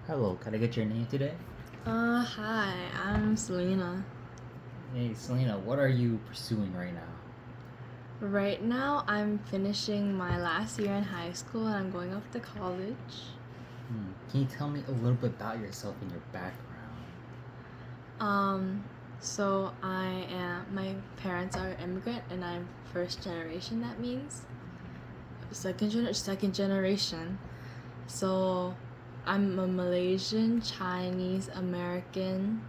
Hello, can I get your name today? Hi, I'm Selena. Hey, Selena, what are you pursuing right now? Right now, I'm finishing my last year in high school and I'm going off to college. Can you tell me a little bit about yourself and your background? Um, my parents are immigrant and I'm first generation, that means. Second generation. So, I'm a Malaysian, Chinese, American,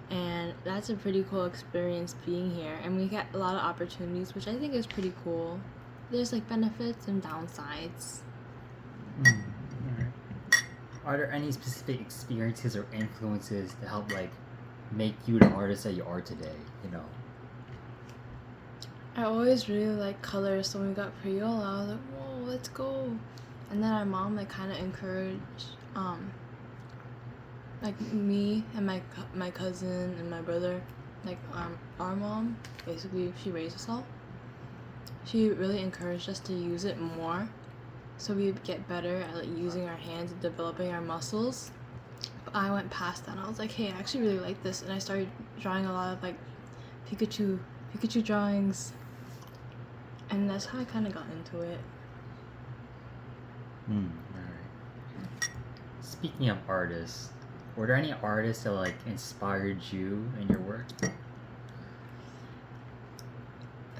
and that's a pretty cool experience being here. And we get a lot of opportunities, which I think is pretty cool. There's like benefits and downsides. Alright. Are there any specific experiences or influences that help, make you the artist that you are today? I always really like colors, so when we got Priola, I was like, whoa, let's go. And then our mom like kind of encouraged, like me and my cousin and my brother, our mom, basically she raised us all. She really encouraged us to use it more, so we would get better at like using our hands and developing our muscles. But I went past that, and I was like, hey, I actually really like this, and I started drawing a lot of like Pikachu drawings, and that's how I kind of got into it. Alright. Speaking of artists, were there any artists that inspired you in your work?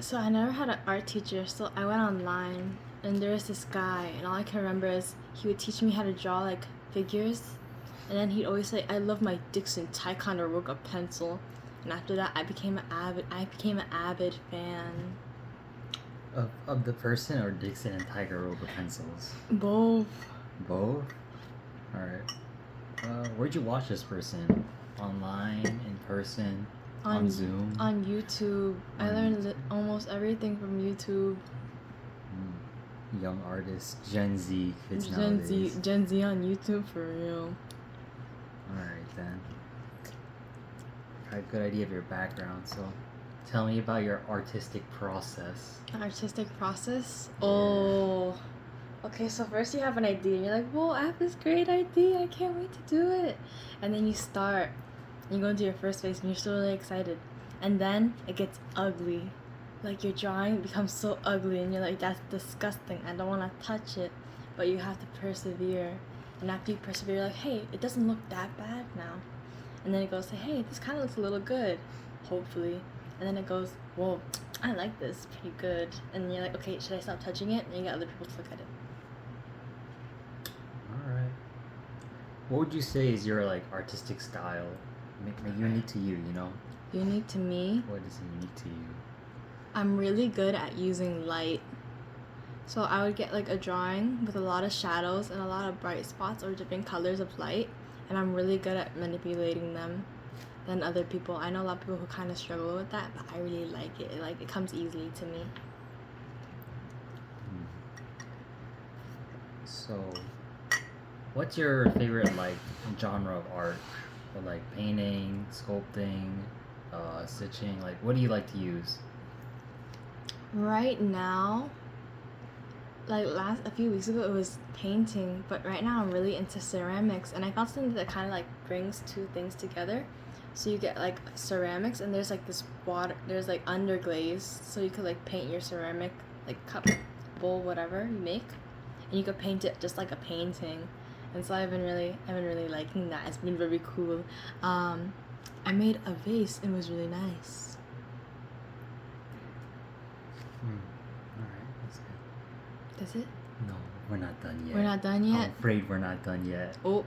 So I never had an art teacher, so I went online, and there was this guy, and all I can remember is he would teach me how to draw like figures, and then he'd always say, "I love my Dixon Ticonderoga pencil," and after that, I became an avid fan. Of the person or Dixon and Tiger pencils? Both. Both? Alright. Where'd you watch this person? Online, in person, on Zoom? On YouTube. I learned almost everything from YouTube. Young artists, Gen Z kids Gen nowadays. Z, Gen Z on YouTube for real. Alright then. I have a good idea of your background, so tell me about your artistic process. Artistic process? Yeah. Oh. Okay, so first you have an idea and you're like, whoa, I have this great idea. I can't wait to do it. And then you start. You go into your first phase and you're still really excited. And then it gets ugly. Like your drawing becomes so ugly and you're like, that's disgusting. I don't want to touch it. But you have to persevere. And after you persevere, you're like, hey, it doesn't look that bad now. And then it goes, hey, this kind of looks a little good. Hopefully. And then it goes, whoa, I like this pretty good. And you're like, okay, should I stop touching it? And you get other people to look at it. Alright. What would you say is your artistic style? Unique to you, Unique to me? What is unique to you? I'm really good at using light. So I would get like a drawing with a lot of shadows and a lot of bright spots or different colors of light, and I'm really good at manipulating them than other people. I know a lot of people who kind of struggle with that, but I really like it. It comes easily to me. So, what's your favorite genre of art? Or painting, sculpting, stitching? What do you like to use? Right now, a few weeks ago it was painting, but right now I'm really into ceramics, and I found something that kind of like brings two things together. So you get like ceramics, and there's like this water, there's like underglaze, so you could like paint your ceramic like cup, bowl, whatever you make, and you could paint it just like a painting. And so I've been really liking that. It's been very cool. I made a vase. It was really nice. Alright, that's good. That's it. No, we're not done yet. We're not done yet. I'm afraid we're not done yet. Oh.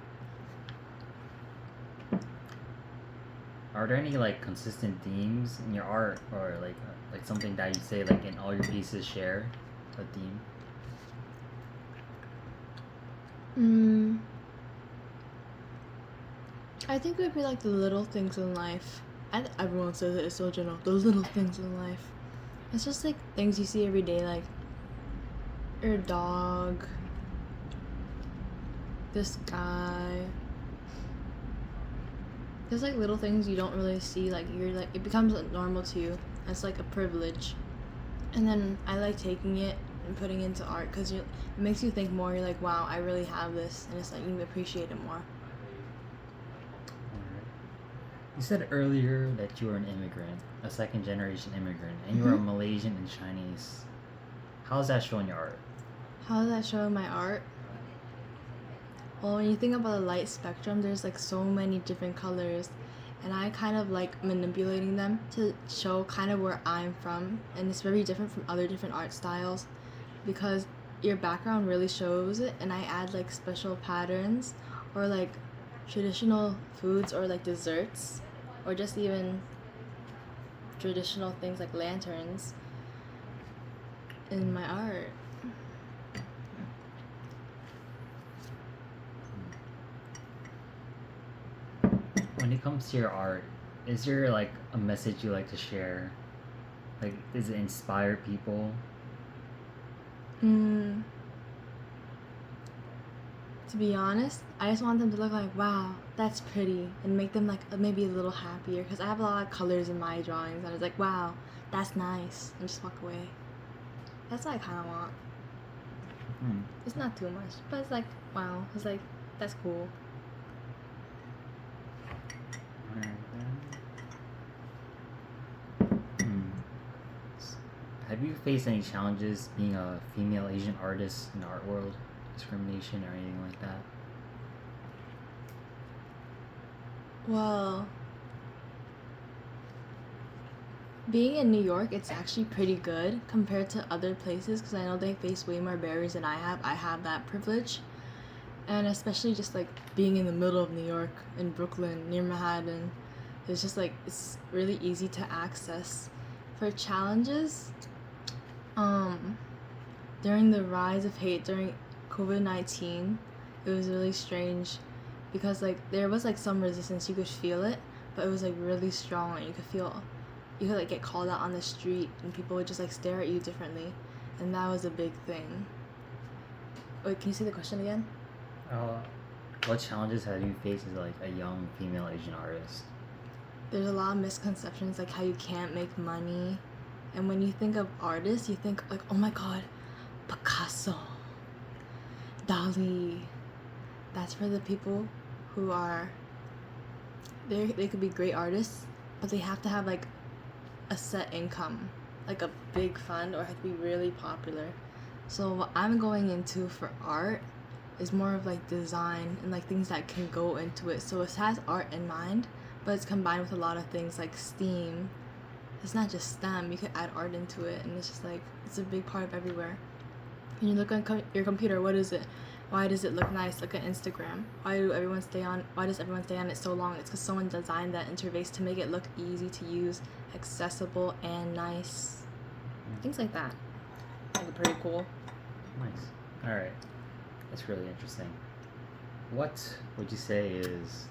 Are there any consistent themes in your art, or like something that you say in all your pieces share a theme? I think it would be like the little things in life. And everyone says it, it's so general. The little things in life. It's just like things you see every day, like your dog, the sky. There's like little things you don't really see, like you're like it becomes normal to you. It's like a privilege. And then I like taking it and putting it into art because it makes you think more. You're like, wow, I really have this, and it's like you appreciate it more. You said earlier that you were an immigrant, a second generation immigrant, and you were a Mhm. Malaysian and Chinese. How's that showing your art? How does that show my art? Well, when you think about the light spectrum, there's like so many different colors, and I kind of like manipulating them to show kind of where I'm from, and it's very different from other different art styles because your background really shows it, and I add like special patterns or like traditional foods or like desserts or just even traditional things like lanterns in my art. When it comes to your art, is there like a message you like to share? Like, does it inspire people? Mm, to be honest, I just want them to look like, wow, that's pretty, and make them like maybe a little happier because I have a lot of colors in my drawings, and it's like, wow, that's nice, and just walk away. That's what I kind of want. Hmm. It's not too much, but it's like, wow, it's like, that's cool. Alright, Hmm. Have you faced any challenges being a female Asian artist in the art world? Discrimination or anything like that? Well, being in New York, it's actually pretty good compared to other places because I know they face way more barriers than I have. I have that privilege. And especially just like being in the middle of New York, in Brooklyn, near Manhattan, it's just like it's really easy to access. For challenges, um, during the rise of hate during COVID-19, it was really strange because like there was like some resistance, you could feel it, but it was like really strong and you could like get called out on the street and people would just like stare at you differently, and that was a big thing. Wait, can you see the question again? What challenges have you faced as like a young female Asian artist? There's a lot of misconceptions like how you can't make money, and when you think of artists you think like, oh my god, Picasso, Dali. That's for the people who are they could be great artists, but they have to have like a set income, like a big fund, or have to be really popular. So what I'm going into for art is more of like design and like things that can go into it. So it has art in mind, but it's combined with a lot of things like STEAM. It's not just STEM, you could add art into it, and it's just like it's a big part of everywhere. When you look on your computer, what is it? Why does it look nice? Look at Instagram. Why does everyone stay on it so long? It's because someone designed that interface to make it look easy to use, accessible, and nice. Things like that. Like pretty cool. Nice. Alright. That's really interesting. What would you say is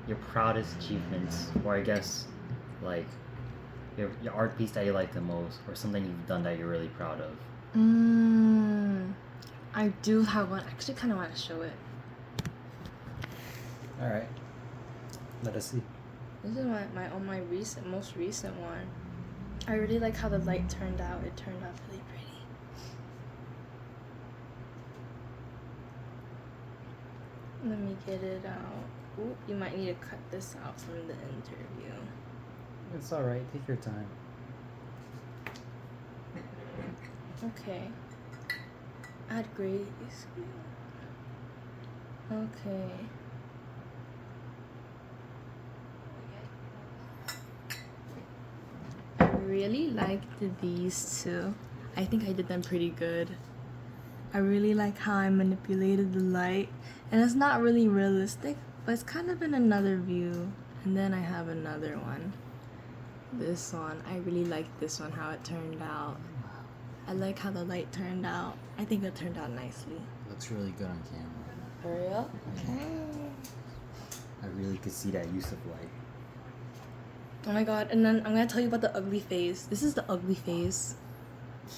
your proudest achievements, or I guess like your art piece that you like the most, or something you've done that you're really proud of? I do have one. I actually kind of want to show it. Alright. Let us see. This is my most recent one. I really like how the light turned out. It turned out really pretty. Let me get it out. Ooh, you might need to cut this out from the interview. It's alright. Take your time. Okay. Add grayscale. Okay. I really liked these two. I think I did them pretty good. I really like how I manipulated the light, and it's not really realistic, but it's kind of in another view. And then I have another one. This one, I really like this one, how it turned out. I like how the light turned out. I think it turned out nicely. Looks really good on camera. For real? Okay. I really could see that use of light. Oh my god, and then I'm gonna tell you about the ugly phase. This is the ugly phase.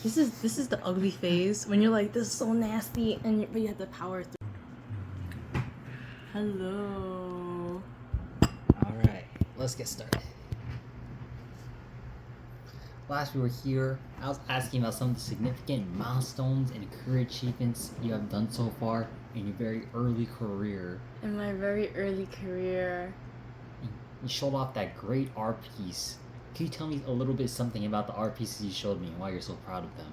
This is the ugly phase when you're like, this is so nasty, but you have to power through. Hello. Alright, let's get started. Last we were here, I was asking about some of the significant milestones and career achievements you have done so far in your very early career. In my very early career. you showed off that great art piece. Can you tell me a little bit something about the art pieces you showed me and why you're so proud of them?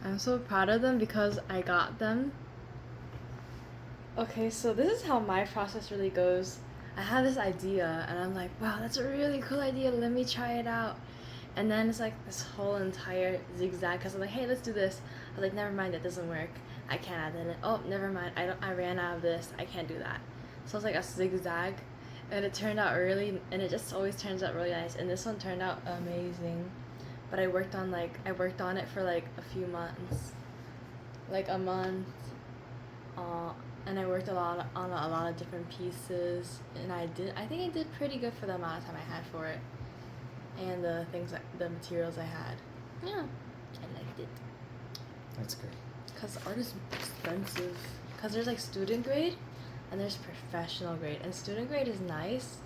I'm so proud of them because I got them. Okay, so this is how my process really goes. I have this idea and I'm like, wow, that's a really cool idea. Let me try it out. And then it's like this whole entire zigzag because I'm like, hey, let's do this. I was like, never mind, that doesn't work. I can't add that in. Oh, never mind. I ran out of this. I can't do that. So it's like a zigzag, and it turned out really, and it just always turns out really nice. And this one turned out amazing. But I worked on it for like a few months, like a month. And I worked on a lot of different pieces, and I think I did pretty good for the amount of time I had for it, and the materials I had. Yeah, I liked it. That's great. Cause art is expensive. Cause there's like student grade, and there's professional grade, and student grade is nice.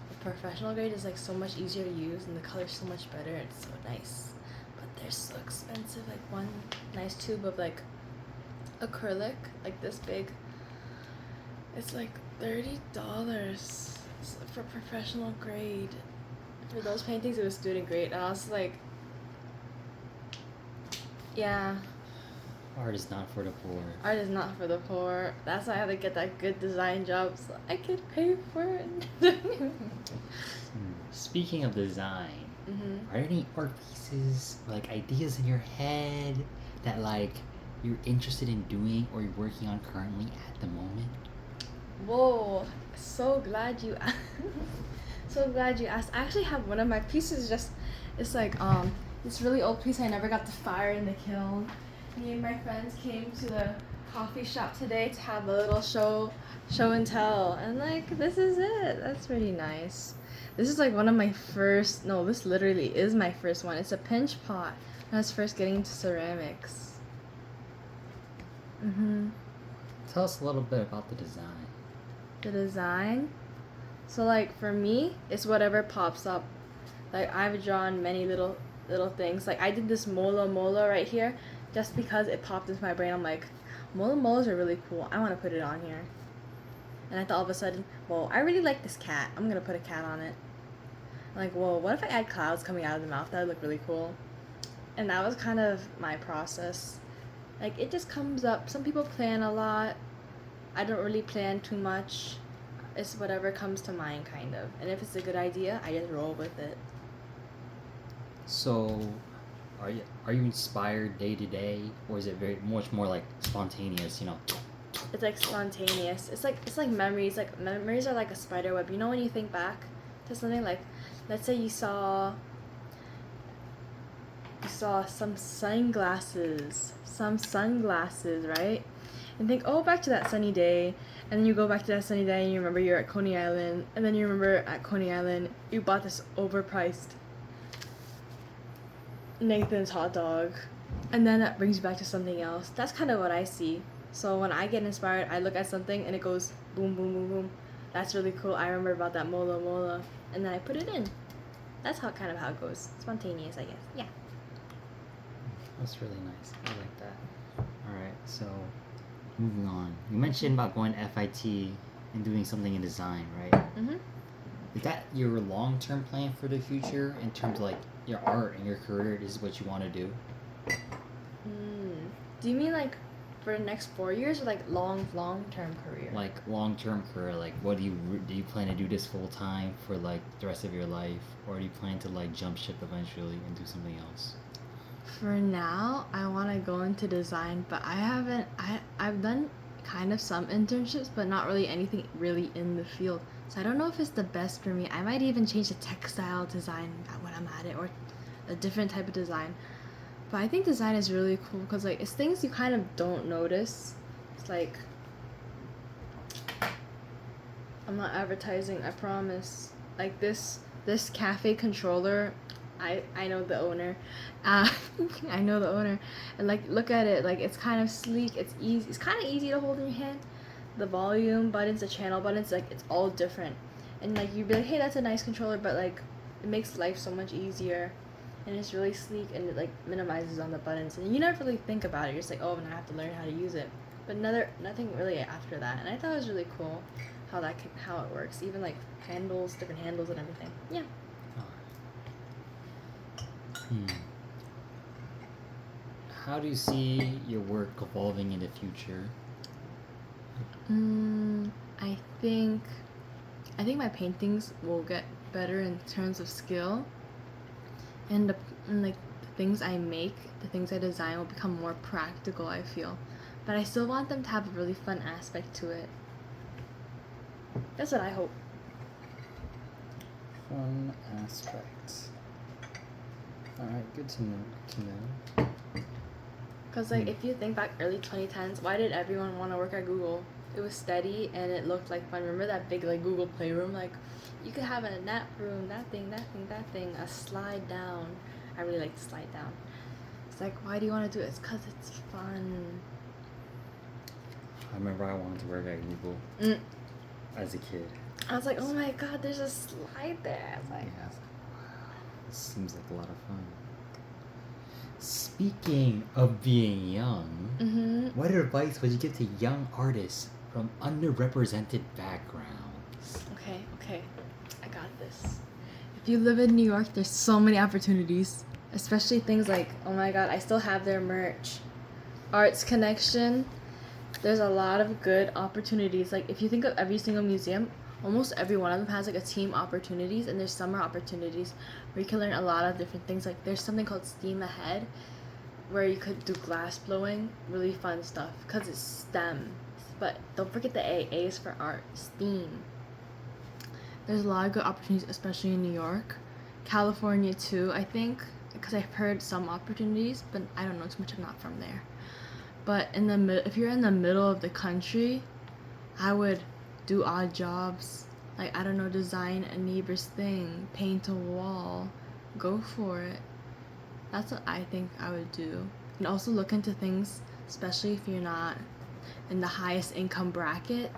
But professional grade is like so much easier to use, and the color's so much better. It's so nice, but they're so expensive. Like one nice tube of like acrylic, like this big. It's like $30 for professional grade. For those paintings, it was student grade. And I was like, yeah, Art is not for the poor. art is not for the poor. That's why I have to get that good design job so I could pay for it. Speaking of design, Mm-hmm. are there any art pieces, like ideas in your head that like you're interested in doing or you're working on currently at the moment? Whoa, so glad you so glad you asked. I actually have one of my pieces it's like this really old piece I never got to fire in the kiln. Me and my friends came to the coffee shop today to have a little show and tell, and like this is it. That's really nice. This is like one of my first, no, this literally is my first one. It's a pinch pot when I was first getting into ceramics. Tell us a little bit about the design. The design. So like for me, it's whatever pops up. Like I've drawn many little things. Like I did this mola right here just because it popped into my brain. I'm like, molas are really cool. I want to put it on here. And I thought all of a sudden, well, I really like this cat. I'm gonna put a cat on it. I'm like, whoa, what if I add clouds coming out of the mouth? That would look really cool. And that was kind of my process. Like it just comes up. Some people plan a lot. I don't really plan too much. It's whatever comes to mind, kind of. And if it's a good idea, I just roll with it. So, are you inspired day to day, or is it very much more like spontaneous? It's like spontaneous. It's like memories. Like memories are like a spider web. You know when you think back to something, like let's say you saw some sunglasses, right? And think, oh, back to that sunny day. And then you go back to that sunny day and you remember you're at Coney Island. And then you remember at Coney Island, you bought this overpriced Nathan's hot dog. And then that brings you back to something else. That's kind of what I see. So when I get inspired, I look at something and it goes boom, boom, boom, boom. That's really cool. I remember about that mola. And then I put it in. That's how it goes. Spontaneous, I guess. Yeah. That's really nice. I like that. Alright, so moving on. You mentioned about going to FIT and doing something in design, right? Mm-hmm. Is that your long-term plan for the future in terms of like your art and your career? This is what you want to do? Do you mean like for the next 4 years or like long-term career? Like long-term career, like what do you plan to do this full-time for like the rest of your life? Or do you plan to like jump ship eventually and do something else? For now, I want to go into design, but I've done kind of some internships, but not really anything really in the field. So I don't know if it's the best for me. I might even change to textile design when I'm at it, or a different type of design. But I think design is really cool because like it's things you kind of don't notice. It's like, I'm not advertising, I promise. Like this cafe controller, I know the owner. I know the owner. And like look at it, like it's kind of sleek, it's easy. It's kind of easy to hold in your hand. The volume buttons, the channel buttons, like it's all different. And like you'd be like, hey, that's a nice controller, but like it makes life so much easier. And it's really sleek and it like minimizes on the buttons. And you never really think about it. You're just like, oh, and I have to learn how to use it. But nothing really after that. And I thought it was really cool. how it works. Even like handles, different handles and everything. Yeah. How do you see your work evolving in the future? I think my paintings will get better in terms of skill, and like the things I make, the things I design will become more practical, I feel. But I still want them to have a really fun aspect to it. That's what I hope. Fun aspects. Alright, good to know. Because like if you think back early 2010s, why did everyone want to work at Google? It was steady and it looked like fun. Remember that big like Google Playroom? Like you could have a nap room, that thing, a slide down. I really like to slide down. It's like, why do you want to do it? It's because it's fun. I remember I wanted to work at Google as a kid. I was like, oh my god, there's a slide there. I was like, Yeah, I was like, wow, this seems like a lot of fun. Speaking of being young, what advice would you give to young artists from underrepresented backgrounds? Okay, I got this. If you live in New York, there's so many opportunities, especially things like, oh my god, I still have their merch. Arts Connection, there's a lot of good opportunities. Like if you think of every single museum, almost every one of them has like a team opportunities, and there's summer opportunities where you can learn a lot of different things. Like there's something called STEAM Ahead where you could do glass blowing, really fun stuff because it's STEM. But don't forget the A is for art, STEAM. There's a lot of good opportunities, especially in New York, California too, I think, because I've heard some opportunities, but I don't know too much. I'm not from there. But if you're in the middle of the country, I would do odd jobs. Like, I don't know, design a neighbor's thing, paint a wall. Go for it. That's what I think I would do. And also look into things, especially if you're not in the highest income bracket.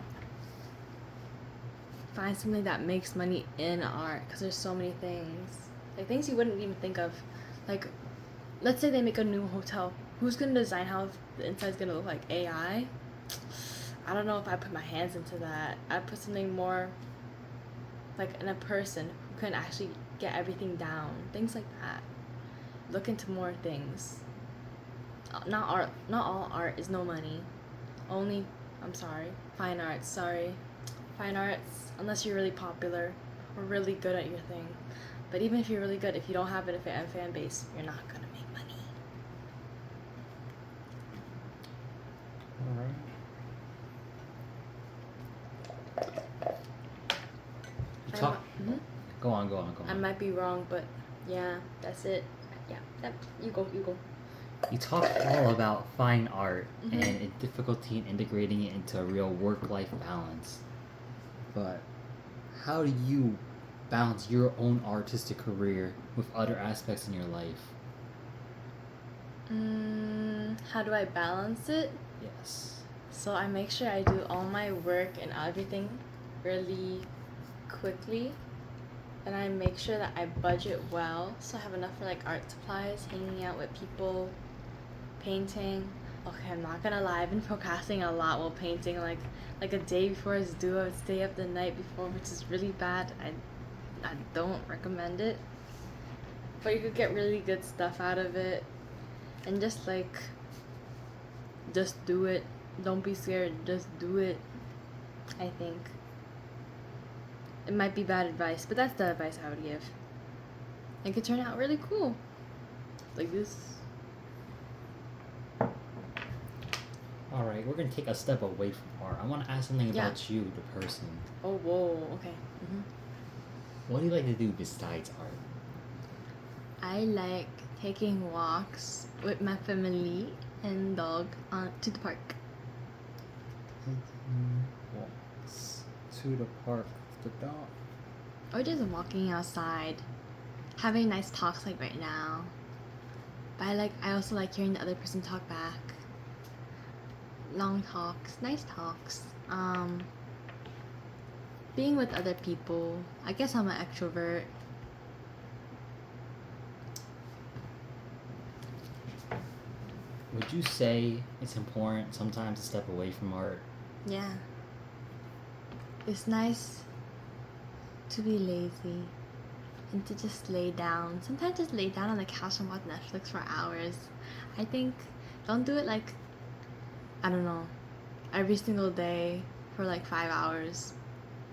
Find something that makes money in art, because there's so many things. Like, things you wouldn't even think of. Like, let's say they make a new hotel. Who's going to design how the inside's going to look like? AI? I don't know if I put my hands into that. I'd put something more like in a person who can actually get everything down. Things like that. Look into more things. Not art. Not all art is no money. Only, fine arts, sorry. Fine arts, unless you're really popular or really good at your thing. But even if you're really good, if you don't have a fan base, you're not going to make money. Alright. Go on. I might be wrong, but yeah, that's it. Yeah, you go. You talk all about fine art and difficulty in integrating it into a real work-life balance. But how do you balance your own artistic career with other aspects in your life? How do I balance it? Yes. So I make sure I do all my work and everything really quickly, and I make sure that I budget well, so I have enough for like art supplies, hanging out with people, painting. Okay, I'm not gonna lie, I've been procrastinating a lot while painting. Like a day before it's due, I would stay up the night before, which is really bad. I don't recommend it, but you could get really good stuff out of it, and just do it. Don't be scared, just do it. I think it might be bad advice, but that's the advice I would give. It could turn out really cool, like this. Alright, we're gonna take a step away from art. I want to ask something about you, the person. Oh, whoa, okay. What do you like to do besides art? I like taking walks with my family and dog to the park. Walks to the park with the dog. Or just walking outside, having nice talks like right now. But I also like hearing the other person talk back. Long talks, nice talks. Being with other people. I guess I'm an extrovert. Would you say it's important sometimes to step away from art? Yeah. it's nice to be lazy and to just lay down. Sometimes just lay down on the couch and watch Netflix for hours. I think don't do it like, I don't know, every single day for like 5 hours.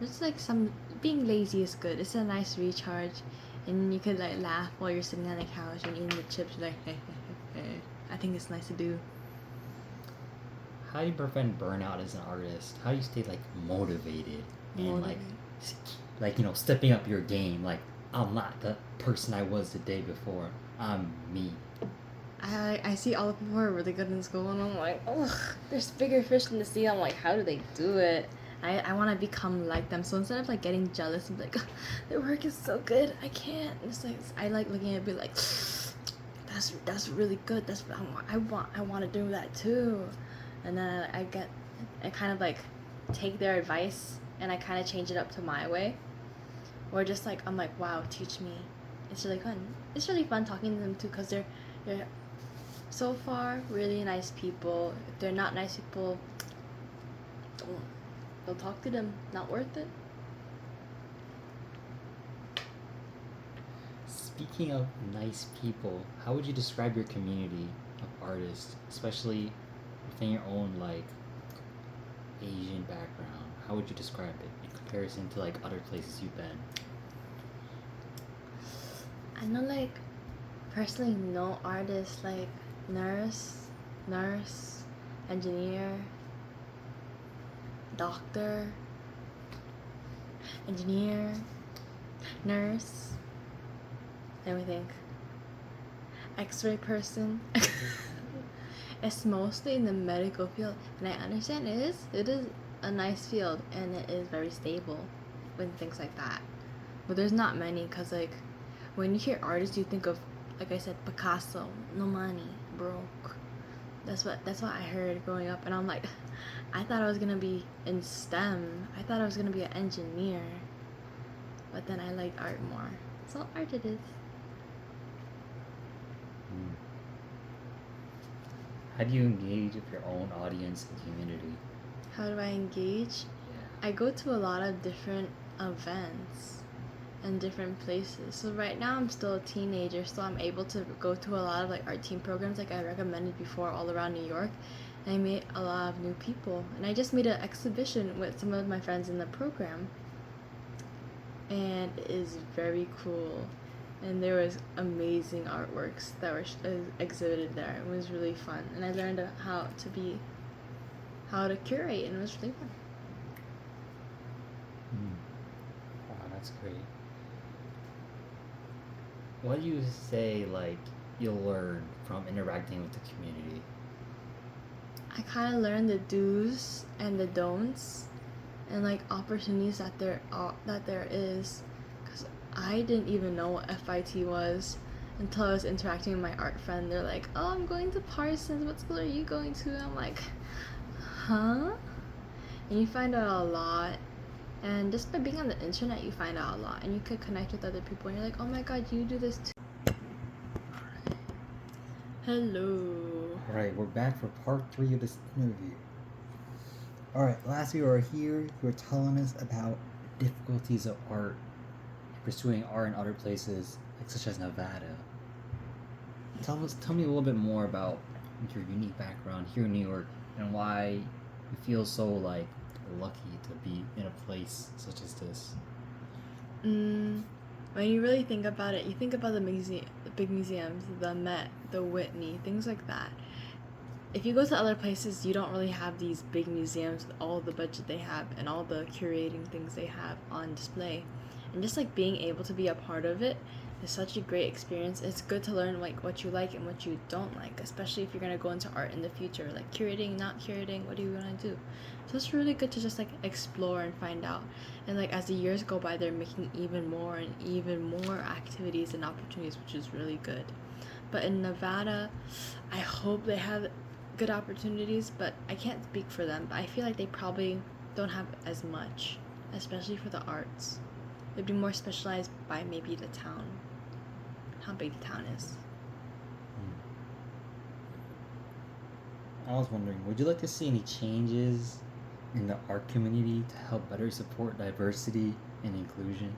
It's like some being lazy is good. It's a nice recharge, and you could like laugh while you're sitting on the couch and eating the chips. Like, hey, hey, hey, hey. I think it's nice to do. How do you prevent burnout as an artist? How do you stay like motivated and like stepping up your game? Like, I'm not the person I was the day before. I'm me. I see all the people who are really good in school, and I'm like, ugh, there's bigger fish in the sea. I'm like, how do they do it? I want to become like them. So instead of like getting jealous and be like, their work is so good, I can't. It's like I like looking at it and be like, that's really good. That's what I want to do that too. And then I kind of like take their advice and I kind of change it up to my way. Or just like I'm like, wow, teach me. It's really fun. It's really fun talking to them too, because they're so far really nice people. If they're not nice people, don't talk to them. Not worth it. Speaking of nice people, how would you describe your community of artists, especially within your own like Asian background? How would you describe it in comparison to like other places you've been? I know like personally no artists like nurse, engineer, doctor, engineer, nurse, let me think, x-ray person. It's mostly in the medical field, and I understand it is a nice field, and it is very stable with things like that, but there's not many, because like when you hear artists you think of, like I said, Picasso, no money, broke. That's what I heard growing up, and I'm like, I thought I was gonna be in STEM. I thought I was gonna be an engineer, but then I liked art more. So art it is. How do you engage with your own audience and community? How do I engage? Yeah. I go to a lot of different events and different places. So right now I'm still a teenager, so I'm able to go to a lot of like art team programs like I recommended before all around New York. And I meet a lot of new people. And I just made an exhibition with some of my friends in the program. And it is very cool. And there was amazing artworks that were exhibited there. It was really fun. And I learned how to curate, and it was really fun. Wow, that's great. What do you say like you'll learn from interacting with the community? I kind of learned the do's and the don'ts, and like opportunities that there is, because I didn't even know what FIT was until I was interacting with my art friend. They're like, oh, I'm going to Parsons, what school are you going to? And I'm like, huh? And you find out a lot, and just by being on the internet you find out a lot, and you could connect with other people, and you're like, oh my god, you do this too. Hello. Alright, we're back for part 3 of this interview. Alright, last we were here, you were telling us about difficulties of art, Pursuing art in other places, like such as Nevada. Tell me a little bit more about your unique background here in New York and why you feel so like lucky to be in a place such as this. When you really think about it, you think about the big museums, the Met, the Whitney, things like that. If you go to other places, you don't really have these big museums with all the budget they have and all the curating things they have on display. And just like being able to be a part of it is such a great experience. It's good to learn like what you like and what you don't like, especially if you're gonna go into art in the future, like curating, not curating, what do you wanna do? So it's really good to just like explore and find out. And like as the years go by, they're making even more activities and opportunities, which is really good. But in Nevada, I hope they have good opportunities, but I can't speak for them. But I feel like they probably don't have as much, especially for the arts. It'd be more specialized by maybe the town, how big the town is. I was wondering, would you like to see any changes in the art community to help better support diversity and inclusion?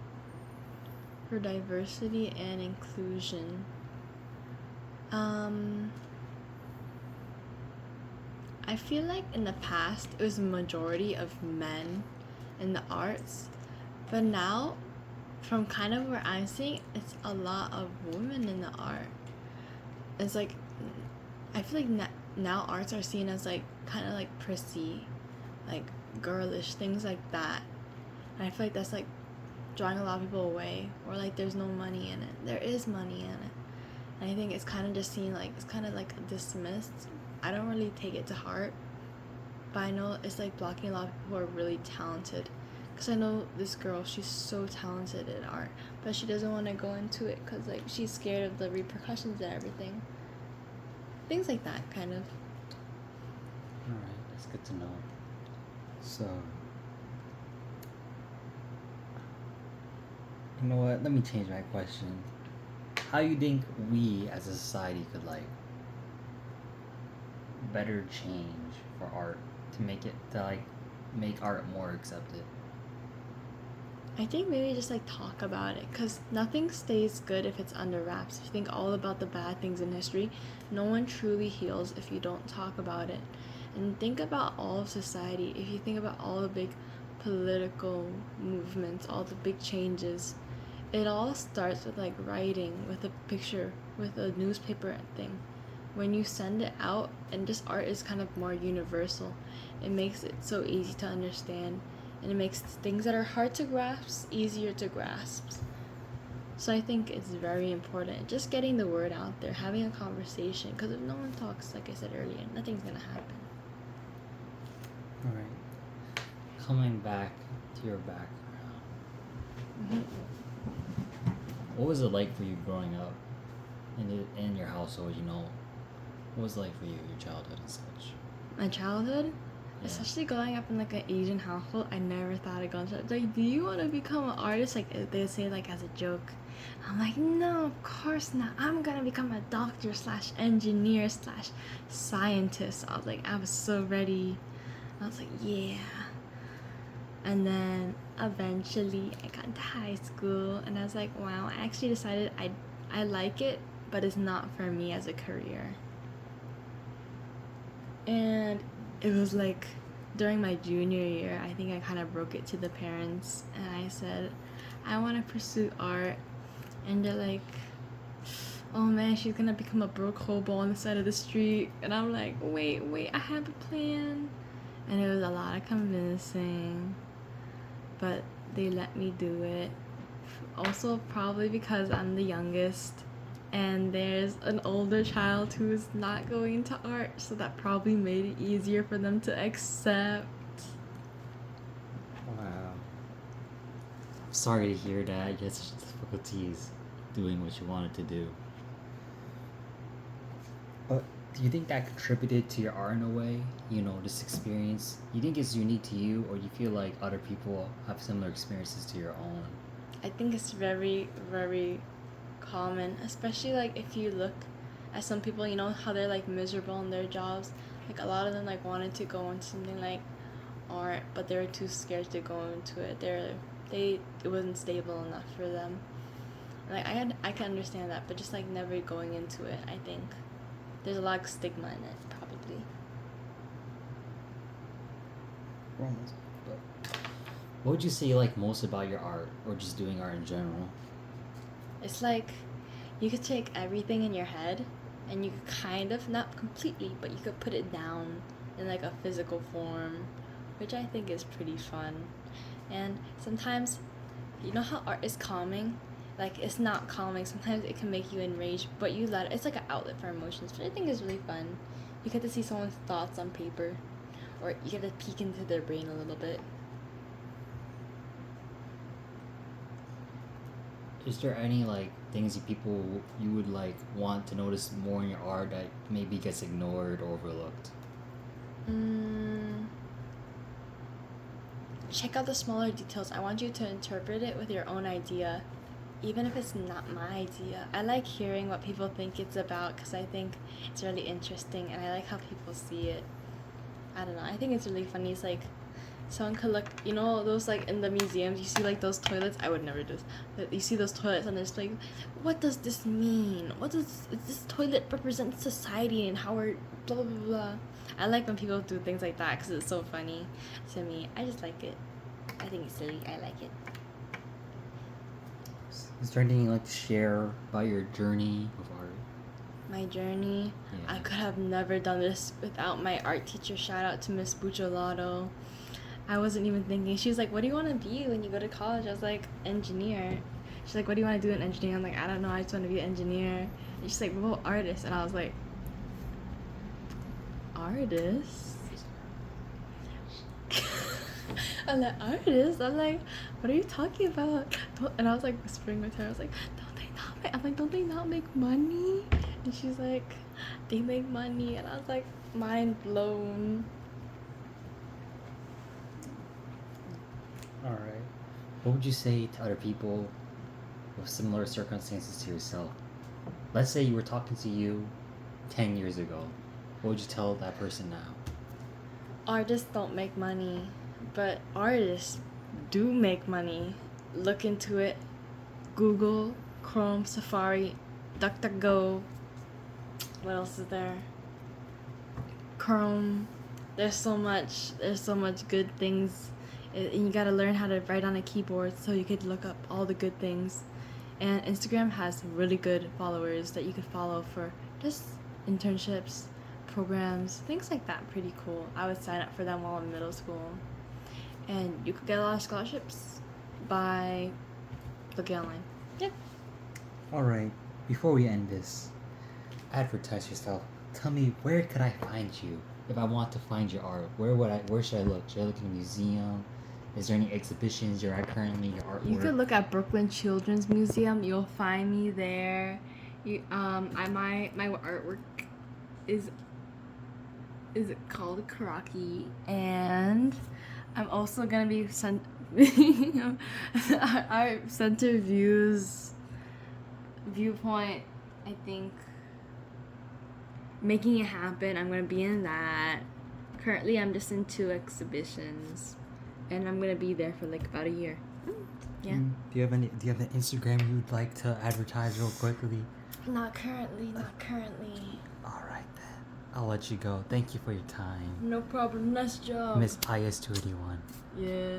For diversity and inclusion. I feel like in the past it was a majority of men in the arts, but now, from kind of where I'm seeing, it's a lot of women in the art. It's like, I feel like now arts are seen as like kind of like prissy, like girlish, things like that. And I feel like that's like drawing a lot of people away, or like there's no money in it. There is money in it. And I think it's kind of just seen like, it's kind of like dismissed. I don't really take it to heart, but I know it's like blocking a lot of people who are really talented. Because I know this girl, she's so talented in art, but she doesn't want to go into it because like she's scared of the repercussions and everything. Things like that, kind of. Alright, that's good to know. So, you know what? Let me change my question. How do you think we as a society could like better change for art to make art more accepted? I think maybe just like talk about it, because nothing stays good if it's under wraps. If you think all about the bad things in history, no one truly heals if you don't talk about it. And think about all of society. If you think about all the big political movements, all the big changes, it all starts with like writing, with a picture, with a newspaper thing. When you send it out, and just art is kind of more universal, it makes it so easy to understand, and it makes things that are hard to grasp easier to grasp. So I think it's very important just getting the word out there, having a conversation, because if no one talks, like I said earlier, nothing's gonna happen. Alright. Coming back to your background, Mm-hmm. what was it like for you growing up in your household, you know? What was it like for you, your childhood and such? My childhood, Yeah. especially growing up in like an Asian household, I never thought of going to like, do you want to become an artist? Like they say like as a joke. I'm like, no, of course not. I'm gonna become a doctor slash engineer slash scientist. I was so ready. I was like, yeah. And then eventually I got into high school and I was like, wow, I actually decided I like it, but it's not for me as a career. And it was like during my junior year, I think I kind of broke it to the parents and I said, I want to pursue art. And they're like, oh man, she's gonna become a broke hobo on the side of the street. And I'm like, wait, I have a plan. And it was a lot of convincing, but they let me do it. Also, probably because I'm the youngest and there's an older child who is not going to art, so that probably made it easier for them to accept. Wow. Sorry to hear that. You had such difficulties doing what you wanted to do. But do you think that contributed to your art in a way? You know, this experience? You think it's unique to you, or you feel like other people have similar experiences to your own? I think it's very, very common, especially like if you look at some people, you know how they're like miserable in their jobs. Like a lot of them like wanted to go into something like art, but they were too scared to go into it. It wasn't stable enough for them. Like I can understand that, but just like never going into it, I think there's a lot of stigma in it, probably. We're almost. What would you say you like most about your art, or just doing art in general? It's like you could take everything in your head and you could kind of, not completely, but you could put it down in like a physical form, which I think is pretty fun. And sometimes, you know how art is calming? Like it's not calming. Sometimes it can make you enraged, but you let it. It's like an outlet for emotions, which I think is really fun. You get to see someone's thoughts on paper, or you get to peek into their brain a little bit. Is there any like things you would like want to notice more in your art that maybe gets ignored or overlooked? Check out the smaller details. I want you to interpret it with your own idea, even if it's not my idea. I like hearing what people think it's about because I think it's really interesting and I like how people see it. I don't know. I think it's really funny. It's like someone could look, you know, those like in the museums, you see like those toilets. I would never do this, but you see those toilets and there's like, what does this mean? What does this toilet represent society and how we're blah blah blah blah. I like when people do things like that because it's so funny to me. I just like it. I think it's silly. I like it. Is there anything you'd like to share about your journey with art? My journey. Yeah. I could have never done this without my art teacher. Shout out to Miss Bucciolato. I wasn't even thinking. She was like, what do you want to be when you go to college? I was like, engineer. She's like, what do you want to do in engineering? I'm like, I don't know. I just want to be an engineer. And she's like, what about artist? And I was like, artist? I'm like, artist? I'm like, what are you talking about? And I was like whispering with her. I was like, don't they not make money? And she's like, they make money. And I was like, mind blown. All right. What would you say to other people with similar circumstances to yourself? Let's say you were talking to you 10 years ago. What would you tell that person now? Artists don't make money, but artists do make money. Look into it. Google, Chrome, Safari, DuckDuckGo. What else is there? Chrome. There's so much good things. And you gotta learn how to write on a keyboard so you could look up all the good things. And Instagram has really good followers that you could follow for just internships, programs, things like that. Pretty cool. I would sign up for them while in middle school. And you could get a lot of scholarships by looking online. Yeah. All right. Before we end this, advertise yourself. Tell me, where could I find you? If I want to find your art, where should I look? Should I look in a museum? Is there any exhibitions you're at currently, your artwork? You could look at Brooklyn Children's Museum. You'll find me there. My artwork is called Karaki, and I'm also gonna be our Center Viewpoint. I think making it happen. I'm gonna be in that. Currently, I'm just in 2 exhibitions, and I'm gonna be there for like about a year. Yeah. Do you have an Instagram you'd like to advertise real quickly? Not currently. All right then. I'll let you go. Thank you for your time, No problem. Nice job. Miss IS281. Yeah.